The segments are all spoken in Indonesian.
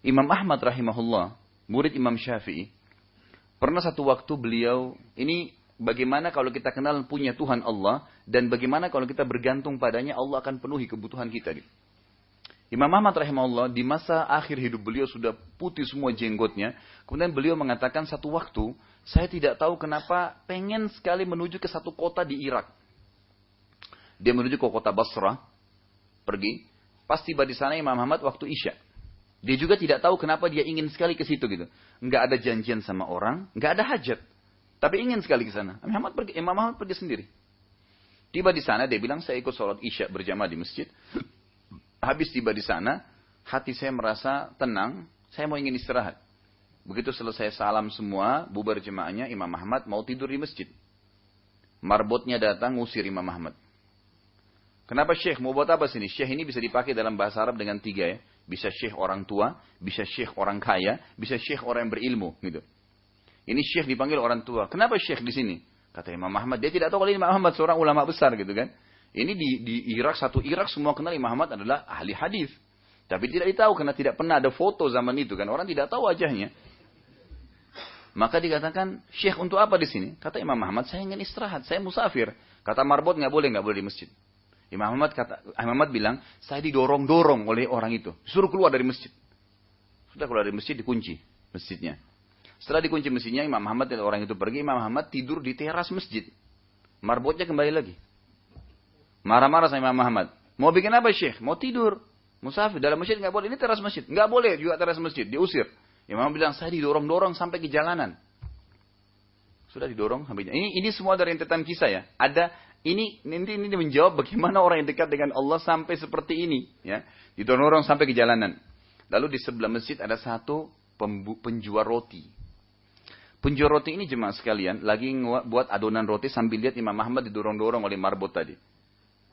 Imam Ahmad rahimahullah, murid Imam Syafi'i, pernah satu waktu beliau, ini bagaimana kalau kita kenal punya Tuhan Allah, dan bagaimana kalau kita bergantung padanya, Allah akan penuhi kebutuhan kita. Imam Ahmad rahimahullah, di masa akhir hidup beliau sudah putih semua jenggotnya, kemudian beliau mengatakan satu waktu, saya tidak tahu kenapa pengen sekali menuju ke satu kota di Irak. Dia menuju ke kota Basrah, pergi, pas tiba di sana Imam Ahmad waktu Isya. Dia juga tidak tahu kenapa dia ingin sekali ke situ gitu. Enggak ada janjian sama orang, enggak ada hajat. Tapi ingin sekali ke sana. Imam Ahmad pergi sendiri. Tiba di sana dia bilang saya ikut sholat Isya berjamaah di masjid. Habis tiba di sana, hati saya merasa tenang, saya mau ingin istirahat. Begitu selesai salam semua, bubar jemaahnya, Imam Ahmad mau tidur di masjid. Marbotnya datang ngusir Imam Ahmad. Kenapa Syekh? Mau buat apa sini? Syekh ini bisa dipakai dalam bahasa Arab dengan 3 ya. Bisa syekh orang tua, bisa syekh orang kaya, bisa syekh orang yang berilmu. Gitu. Ini syekh dipanggil orang tua. Kenapa syekh di sini? Kata Imam Ahmad. Dia tidak tahu kalau Imam Ahmad seorang ulama besar gitu kan. Ini di Irak, satu Irak semua kenal Imam Ahmad adalah ahli hadis. Tapi tidak ditahu karena tidak pernah ada foto zaman itu kan. Orang tidak tahu wajahnya. Maka dikatakan, syekh untuk apa di sini? Kata Imam Ahmad, saya ingin istirahat, saya musafir. Kata Marbot, nggak boleh di masjid. Imam Ahmad bilang, saya didorong-dorong oleh orang itu. Suruh keluar dari masjid. Sudah keluar dari masjid, dikunci masjidnya. Setelah dikunci masjidnya, Imam Ahmad dan orang itu pergi. Imam Ahmad tidur di teras masjid. Marbotnya kembali lagi. Marah-marah sama Imam Ahmad. Mau bikin apa Syekh? Mau tidur. Musafir. Dalam masjid nggak boleh. Ini teras masjid. Nggak boleh juga teras masjid. Diusir. Imam Ahmad bilang, saya didorong-dorong sampai ke jalanan. Sudah didorong sampai jalanan. Ini semua dari rentetan kisah ya. Ini menjawab bagaimana orang yang dekat dengan Allah sampai seperti ini, ya. Didorong sampai ke jalanan. Lalu di sebelah masjid ada satu penjual roti. Penjual roti ini jemaah sekalian lagi buat adonan roti sambil lihat Imam Ahmad didorong-dorong oleh marbot tadi.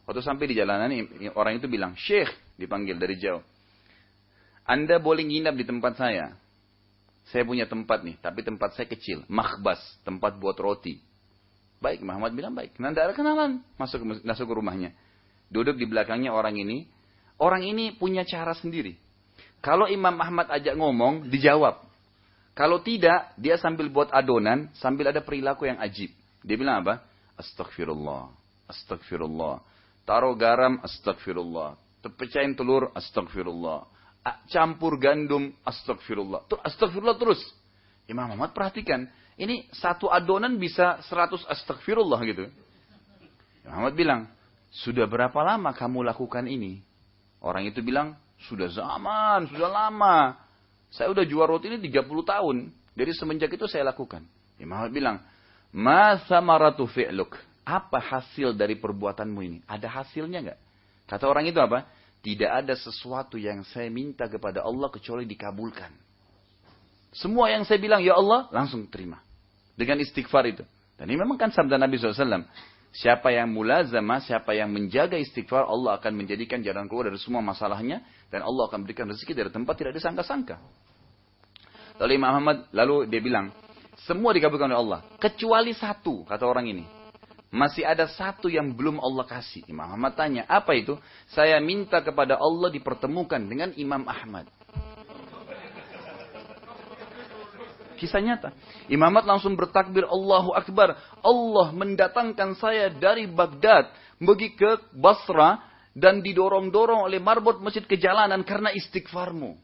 Waktu sampai di jalanan orang itu bilang, "Syekh," dipanggil dari jauh. "Anda boleh nginap di tempat saya. Saya punya tempat nih, tapi tempat saya kecil, makhbas, tempat buat roti." Baik, Muhammad bilang baik. Nanti ada kenalan. Masuk ke rumahnya. Duduk di belakangnya orang ini. Orang ini punya cara sendiri. Kalau Imam Ahmad ajak ngomong, dijawab. Kalau tidak, dia sambil buat adonan, sambil ada perilaku yang ajib. Dia bilang apa? Astagfirullah. Astagfirullah. Taruh garam, astagfirullah. Pecahin telur, astagfirullah. Campur gandum, astagfirullah. Astagfirullah terus. Imam Ahmad perhatikan. Ini satu adonan bisa 100 astagfirullah gitu. Muhammad bilang, sudah berapa lama kamu lakukan ini? Orang itu bilang, sudah lama. Saya udah jual roti ini 30 tahun. Jadi semenjak itu saya lakukan. Muhammad bilang, ma samaratu fi'luk. Apa hasil dari perbuatanmu ini? Ada hasilnya nggak? Kata orang itu apa? Tidak ada sesuatu yang saya minta kepada Allah kecuali dikabulkan. Semua yang saya bilang, ya Allah, langsung terima. Dengan istighfar itu. Dan ini memang kan sabda Nabi SAW. Siapa yang mulazamah, siapa yang menjaga istighfar, Allah akan menjadikan jalan keluar dari semua masalahnya. Dan Allah akan berikan rezeki dari tempat tidak disangka-sangka. Lalu Imam Ahmad, lalu dia bilang, semua dikabulkan oleh Allah. Kecuali satu, kata orang ini. Masih ada satu yang belum Allah kasih. Imam Ahmad tanya, apa itu? Saya minta kepada Allah dipertemukan dengan Imam Ahmad. Kisah nyata. Imam Ahmad langsung bertakbir Allahu Akbar. Allah mendatangkan saya dari Baghdad. Pergi ke Basra. Dan didorong-dorong oleh marbot masjid ke jalanan karena istighfarmu.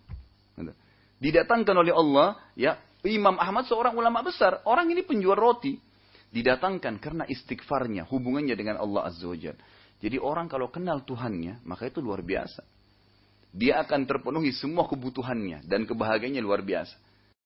Didatangkan oleh Allah. Ya, Imam Ahmad seorang ulama besar. Orang ini penjual roti. Didatangkan karena istighfarnya. Hubungannya dengan Allah Azza wa Jalla. Jadi orang kalau kenal Tuhannya. Maka itu luar biasa. Dia akan terpenuhi semua kebutuhannya. Dan kebahagiaannya luar biasa.